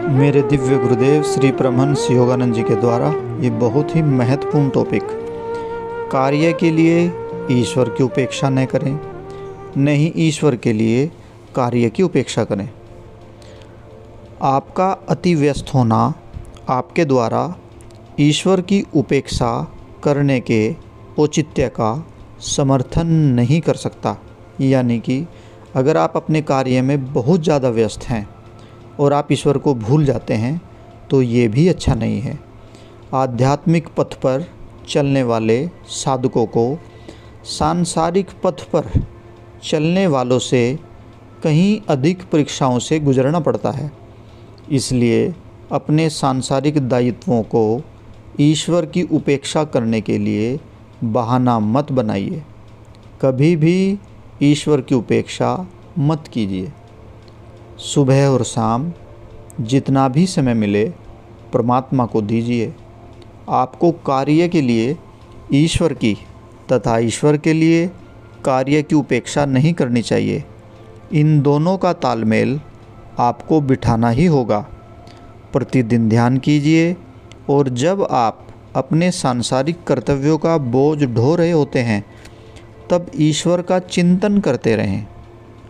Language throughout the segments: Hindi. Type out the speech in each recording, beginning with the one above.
मेरे दिव्य गुरुदेव श्री परमहंस योगानंद जी के द्वारा ये बहुत ही महत्वपूर्ण टॉपिक, कार्य के लिए ईश्वर की उपेक्षा न करें, नहीं ईश्वर के लिए कार्य की उपेक्षा करें। आपका अति व्यस्त होना आपके द्वारा ईश्वर की उपेक्षा करने के औचित्य का समर्थन नहीं कर सकता। यानी कि अगर आप अपने कार्य में बहुत ज़्यादा व्यस्त हैं और आप ईश्वर को भूल जाते हैं तो ये भी अच्छा नहीं है। आध्यात्मिक पथ पर चलने वाले साधकों को सांसारिक पथ पर चलने वालों से कहीं अधिक परीक्षाओं से गुजरना पड़ता है। इसलिए अपने सांसारिक दायित्वों को ईश्वर की उपेक्षा करने के लिए बहाना मत बनाइए। कभी भी ईश्वर की उपेक्षा मत कीजिए। सुबह और शाम जितना भी समय मिले परमात्मा को दीजिए। आपको कार्य के लिए ईश्वर की तथा ईश्वर के लिए कार्य की उपेक्षा नहीं करनी चाहिए। इन दोनों का तालमेल आपको बिठाना ही होगा। प्रतिदिन ध्यान कीजिए और जब आप अपने सांसारिक कर्तव्यों का बोझ ढो रहे होते हैं तब ईश्वर का चिंतन करते रहें।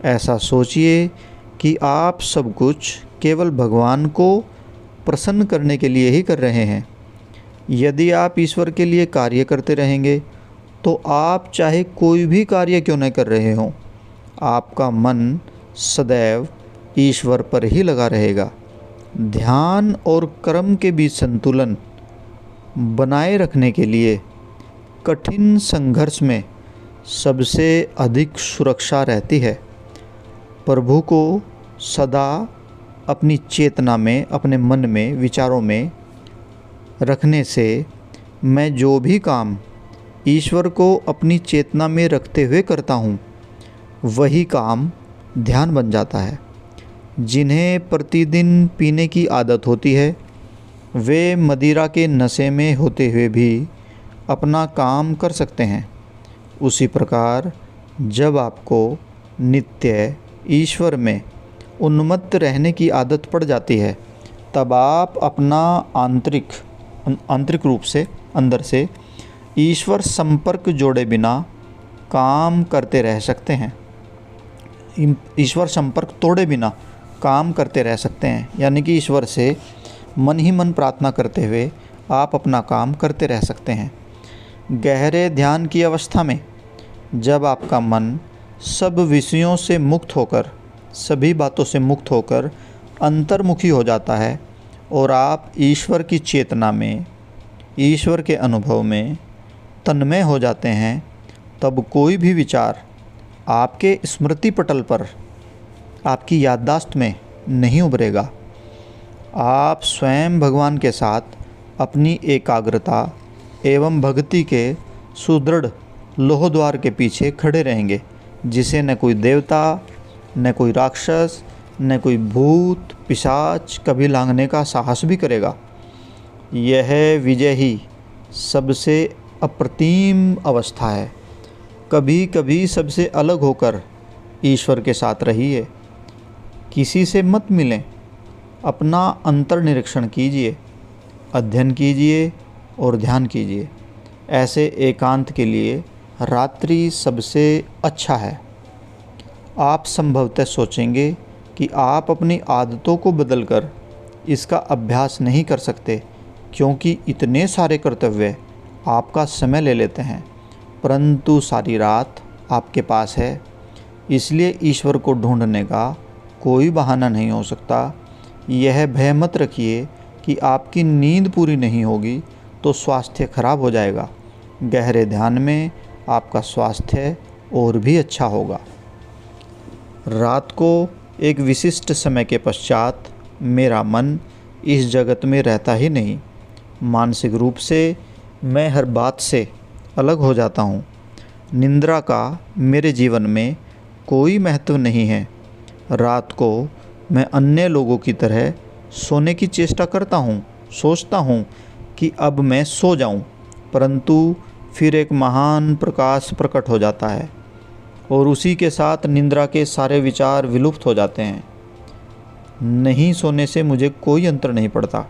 ऐसा सोचिए कि आप सब कुछ केवल भगवान को प्रसन्न करने के लिए ही कर रहे हैं। यदि आप ईश्वर के लिए कार्य करते रहेंगे तो आप चाहे कोई भी कार्य क्यों न कर रहे हों, आपका मन सदैव ईश्वर पर ही लगा रहेगा। ध्यान और कर्म के बीच संतुलन बनाए रखने के लिए कठिन संघर्ष में सबसे अधिक सुरक्षा रहती है। प्रभु को सदा अपनी चेतना में, अपने मन में, विचारों में रखने से मैं जो भी काम ईश्वर को अपनी चेतना में रखते हुए करता हूँ वही काम ध्यान बन जाता है। जिन्हें प्रतिदिन पीने की आदत होती है वे मदिरा के नशे में होते हुए भी अपना काम कर सकते हैं। उसी प्रकार जब आपको नित्य ईश्वर में उन्मत्त रहने की आदत पड़ जाती है तब आप अपना आंतरिक रूप से, अंदर से ईश्वर संपर्क जोड़े बिना काम करते रह सकते हैं। ईश्वर संपर्क तोड़े बिना काम करते रह सकते हैं। यानी कि ईश्वर से मन ही मन प्रार्थना करते हुए आप अपना काम करते रह सकते हैं। गहरे ध्यान की अवस्था में जब आपका मन सब विषयों से मुक्त होकर, सभी बातों से मुक्त होकर अंतर्मुखी हो जाता है और आप ईश्वर की चेतना में, ईश्वर के अनुभव में तन्मय हो जाते हैं, तब कोई भी विचार आपके स्मृति पटल पर, आपकी याददाश्त में नहीं उभरेगा। आप स्वयं भगवान के साथ अपनी एकाग्रता एवं भक्ति के सुदृढ़ लोहद्वार के पीछे खड़े रहेंगे, जिसे न कोई देवता, न कोई राक्षस, न कोई भूत पिशाच कभी लांघने का साहस भी करेगा। यह विजय ही सबसे अप्रतिम अवस्था है। कभी कभी सबसे अलग होकर ईश्वर के साथ रहिए। किसी से मत मिलें, अपना अंतर्निरीक्षण कीजिए, अध्ययन कीजिए और ध्यान कीजिए। ऐसे एकांत के लिए रात्रि सबसे अच्छा है। आप संभवतः सोचेंगे कि आप अपनी आदतों को बदलकर इसका अभ्यास नहीं कर सकते क्योंकि इतने सारे कर्तव्य आपका समय ले लेते हैं, परंतु सारी रात आपके पास है, इसलिए ईश्वर को ढूंढने का कोई बहाना नहीं हो सकता। यह भय मत रखिए कि आपकी नींद पूरी नहीं होगी तो स्वास्थ्य खराब हो जाएगा। गहरे ध्यान में आपका स्वास्थ्य और भी अच्छा होगा। रात को एक विशिष्ट समय के पश्चात मेरा मन इस जगत में रहता ही नहीं। मानसिक रूप से मैं हर बात से अलग हो जाता हूँ। निद्रा का मेरे जीवन में कोई महत्व नहीं है। रात को मैं अन्य लोगों की तरह सोने की चेष्टा करता हूँ, सोचता हूँ कि अब मैं सो जाऊँ, परंतु फिर एक महान प्रकाश प्रकट हो जाता है और उसी के साथ निद्रा के सारे विचार विलुप्त हो जाते हैं। नहीं सोने से मुझे कोई अंतर नहीं पड़ता।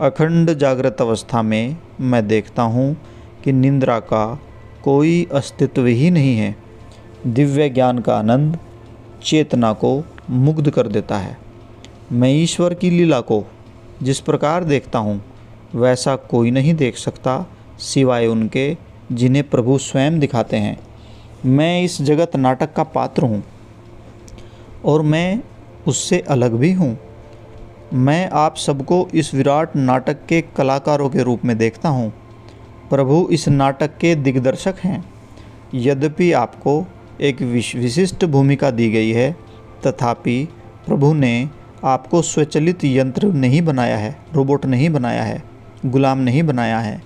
अखंड जागृत अवस्था में मैं देखता हूँ कि निद्रा का कोई अस्तित्व ही नहीं है। दिव्य ज्ञान का आनंद चेतना को मुग्ध कर देता है। मैं ईश्वर की लीला को जिस प्रकार देखता हूँ वैसा कोई नहीं देख सकता सिवाय उनके जिन्हें प्रभु स्वयं दिखाते हैं। मैं इस जगत नाटक का पात्र हूँ और मैं उससे अलग भी हूँ। मैं आप सबको इस विराट नाटक के कलाकारों के रूप में देखता हूँ। प्रभु इस नाटक के दिग्दर्शक हैं। यद्यपि आपको एक विशिष्ट भूमिका दी गई है, तथापि प्रभु ने आपको स्वचालित यंत्र नहीं बनाया है, रोबोट नहीं बनाया है, गुलाम नहीं बनाया है।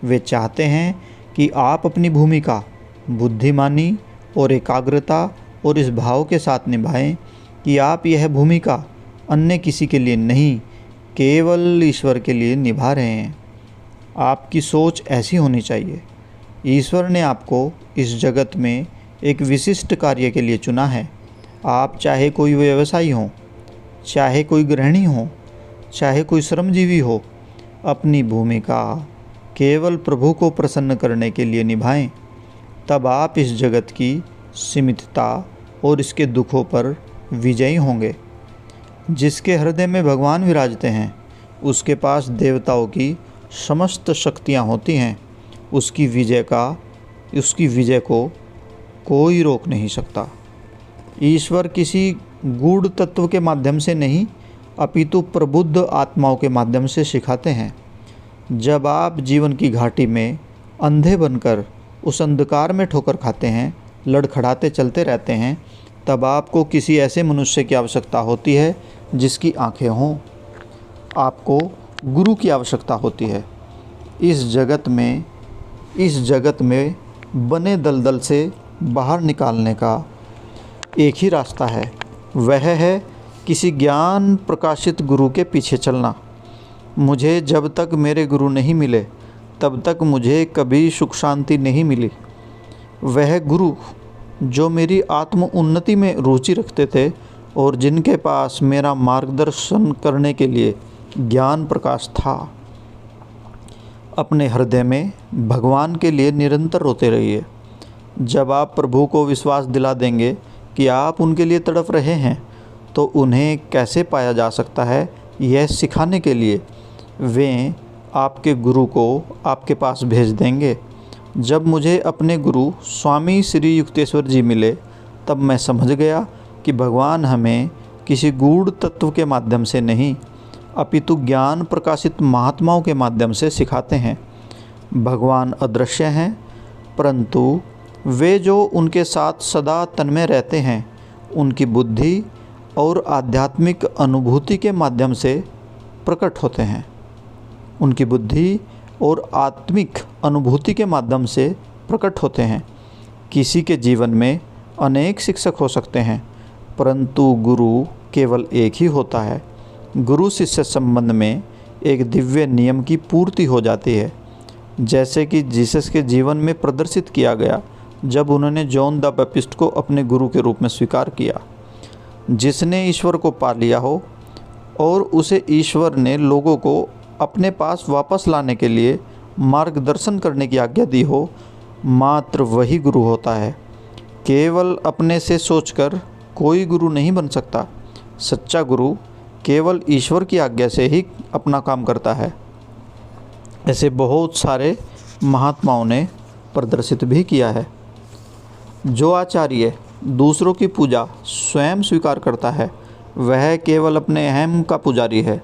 वे चाहते हैं कि आप अपनी भूमिका बुद्धिमानी और एकाग्रता और इस भाव के साथ निभाएं कि आप यह भूमिका अन्य किसी के लिए नहीं, केवल ईश्वर के लिए निभा रहे हैं। आपकी सोच ऐसी होनी चाहिए। ईश्वर ने आपको इस जगत में एक विशिष्ट कार्य के लिए चुना है। आप चाहे कोई व्यवसायी हो, चाहे कोई गृहिणी हो, चाहे कोई श्रमजीवी हो, अपनी भूमिका केवल प्रभु को प्रसन्न करने के लिए निभाएं। तब आप इस जगत की सीमितता और इसके दुखों पर विजयी होंगे। जिसके हृदय में भगवान विराजते हैं उसके पास देवताओं की समस्त शक्तियाँ होती हैं। उसकी विजय को कोई रोक नहीं सकता। ईश्वर किसी गूढ़ तत्व के माध्यम से नहीं, अपितु प्रबुद्ध आत्माओं के माध्यम से सिखाते हैं। जब आप जीवन की घाटी में अंधे बनकर उस अंधकार में ठोकर खाते हैं, लड़खड़ाते चलते रहते हैं, तब आपको किसी ऐसे मनुष्य की आवश्यकता होती है जिसकी आंखें हों। आपको गुरु की आवश्यकता होती है। इस जगत में बने दलदल से बाहर निकालने का एक ही रास्ता है, वह है किसी ज्ञान प्रकाशित गुरु के पीछे चलना। मुझे जब तक मेरे गुरु नहीं मिले तब तक मुझे कभी सुख शांति नहीं मिली। वह गुरु जो मेरी आत्म उन्नति में रुचि रखते थे और जिनके पास मेरा मार्गदर्शन करने के लिए ज्ञान प्रकाश था। अपने हृदय में भगवान के लिए निरंतर रोते रहिए। जब आप प्रभु को विश्वास दिला देंगे कि आप उनके लिए तड़प रहे हैं तो उन्हें कैसे पाया जा सकता है, यह सिखाने के लिए वे आपके गुरु को आपके पास भेज देंगे। जब मुझे अपने गुरु स्वामी श्री युक्तेश्वर जी मिले तब मैं समझ गया कि भगवान हमें किसी गूढ़ तत्व के माध्यम से नहीं, अपितु ज्ञान प्रकाशित महात्माओं के माध्यम से सिखाते हैं। भगवान अदृश्य हैं, परंतु वे जो उनके साथ सदा तन्मय रहते हैं, उनकी बुद्धि और आध्यात्मिक अनुभूति के माध्यम से प्रकट होते हैं। उनकी बुद्धि और आत्मिक अनुभूति के माध्यम से प्रकट होते हैं। किसी के जीवन में अनेक शिक्षक हो सकते हैं, परंतु गुरु केवल एक ही होता है। गुरु शिष्य संबंध में एक दिव्य नियम की पूर्ति हो जाती है, जैसे कि जीसस के जीवन में प्रदर्शित किया गया जब उन्होंने जॉन द बैप्टिस्ट को अपने गुरु के रूप में स्वीकार किया। जिसने ईश्वर को पा लिया हो और उसे ईश्वर ने लोगों को अपने पास वापस लाने के लिए मार्गदर्शन करने की आज्ञा दी हो, मात्र वही गुरु होता है। केवल अपने से सोचकर कोई गुरु नहीं बन सकता। सच्चा गुरु केवल ईश्वर की आज्ञा से ही अपना काम करता है। ऐसे बहुत सारे महात्माओं ने प्रदर्शित भी किया है। जो आचार्य दूसरों की पूजा स्वयं स्वीकार करता है वह केवल अपने अहम का पुजारी है।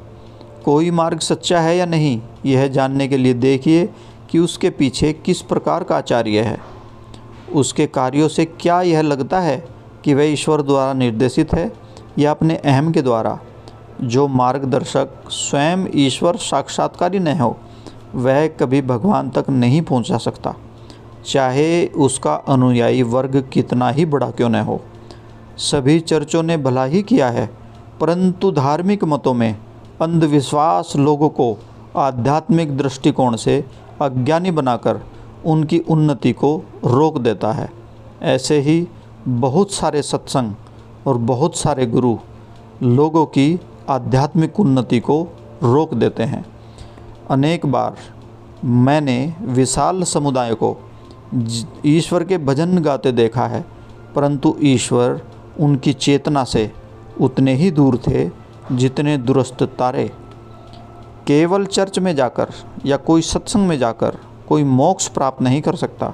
कोई मार्ग सच्चा है या नहीं, यह जानने के लिए देखिए कि उसके पीछे किस प्रकार का आचार्य है। उसके कार्यों से क्या यह लगता है कि वह ईश्वर द्वारा निर्देशित है या अपने अहम के द्वारा। जो मार्गदर्शक स्वयं ईश्वर साक्षात्कारी न हो वह कभी भगवान तक नहीं पहुंचा सकता, चाहे उसका अनुयायी वर्ग कितना ही बड़ा क्यों न हो। सभी चर्चों ने भला ही किया है, परंतु धार्मिक मतों में अंधविश्वास लोगों को आध्यात्मिक दृष्टिकोण से अज्ञानी बनाकर उनकी उन्नति को रोक देता है। ऐसे ही बहुत सारे सत्संग और बहुत सारे गुरु लोगों की आध्यात्मिक उन्नति को रोक देते हैं। अनेक बार मैंने विशाल समुदाय को ईश्वर के भजन गाते देखा है, परंतु ईश्वर उनकी चेतना से उतने ही दूर थे जितने दूरस्थ तारे। केवल चर्च में जाकर या कोई सत्संग में जाकर कोई मोक्ष प्राप्त नहीं कर सकता।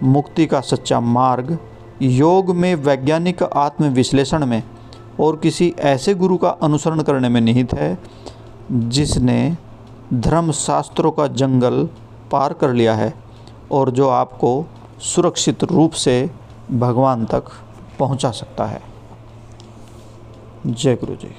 मुक्ति का सच्चा मार्ग योग में, वैज्ञानिक आत्मविश्लेषण में और किसी ऐसे गुरु का अनुसरण करने में निहित है जिसने धर्मशास्त्रों का जंगल पार कर लिया है और जो आपको सुरक्षित रूप से भगवान तक पहुंचा सकता है। जय गुरु जी।